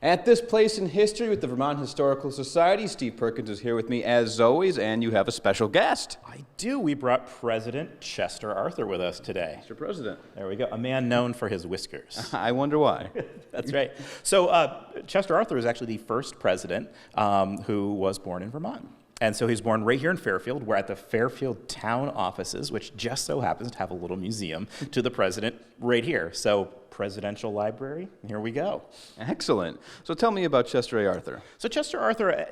At this place in history with the Vermont Historical Society, Steve Perkins is here with me as always, and you have a special guest. I do. We brought President Chester Arthur with us today. Mr. President. There we go. A man known for his whiskers. I wonder why. That's right. So Chester Arthur is actually the first president who was born in Vermont. And so he was born right here in Fairfield. We're at the Fairfield town offices, which just so happens to have a little museum to the president right here. So presidential library, here we go. Excellent. So tell me about Chester A. Arthur. So Chester Arthur,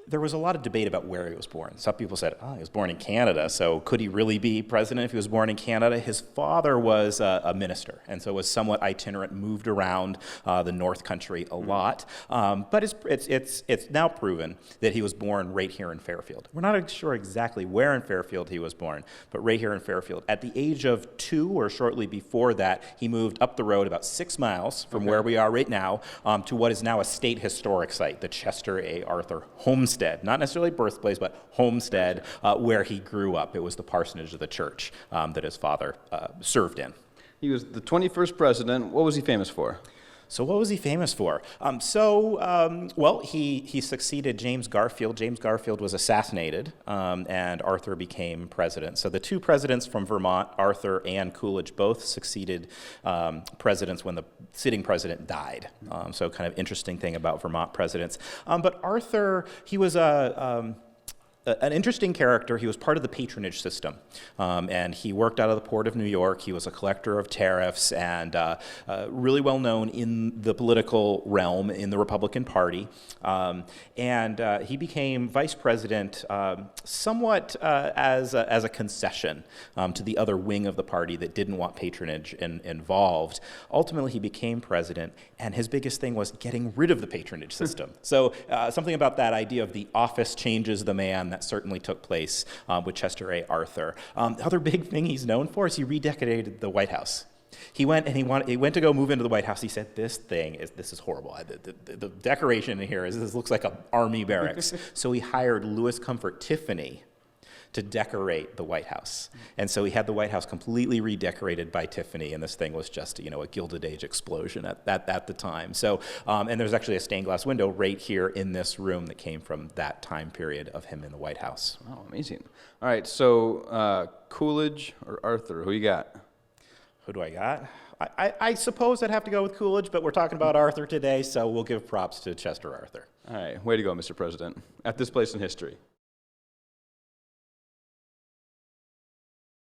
there was a lot of debate about where he was born. Some people said, he was born in Canada, so could he really be president if he was born in Canada? His father was a minister, and so was somewhat itinerant, moved around the North Country a lot. But it's now proven that he was born right here in Fairfield. We're not sure exactly where in Fairfield he was born, but right here in Fairfield. At the age of 2 or shortly before that, he moved up the road about 6 miles from where we are right now to what is now a state historic site, the Chester A. Arthur Homestead. Not necessarily birthplace, but homestead, where he grew up. It was the parsonage of the church that his father served in. He was the 21st president. What was he famous for? So what was he famous for? Well, he succeeded James Garfield. James Garfield was assassinated, and Arthur became president. So the two presidents from Vermont, Arthur and Coolidge, both succeeded presidents when the sitting president died. So kind of interesting thing about Vermont presidents. But Arthur, he was an interesting character. He was part of the patronage system, and he worked out of the Port of New York. He was a collector of tariffs and really well known in the political realm in the Republican Party. He became vice president somewhat as a concession to the other wing of the party that didn't want patronage involved. Ultimately, he became president, and his biggest thing was getting rid of the patronage system. So something about that idea of the office changes the man, that certainly took place with Chester A. Arthur. The other big thing he's known for is he redecorated the White House. He went to go move into the White House. He said, this is horrible. The decoration in here this looks like an army barracks. So he hired Louis Comfort Tiffany to decorate the White House. And so he had the White House completely redecorated by Tiffany, and this thing was just, a Gilded Age explosion at the time. So, and there's actually a stained glass window right here in this room that came from that time period of him in the White House. Oh, amazing. All right, so Coolidge or Arthur, who you got? Who do I got? I suppose I'd have to go with Coolidge, but we're talking about Arthur today, so we'll give props to Chester Arthur. All right, way to go, Mr. President. At this place in history.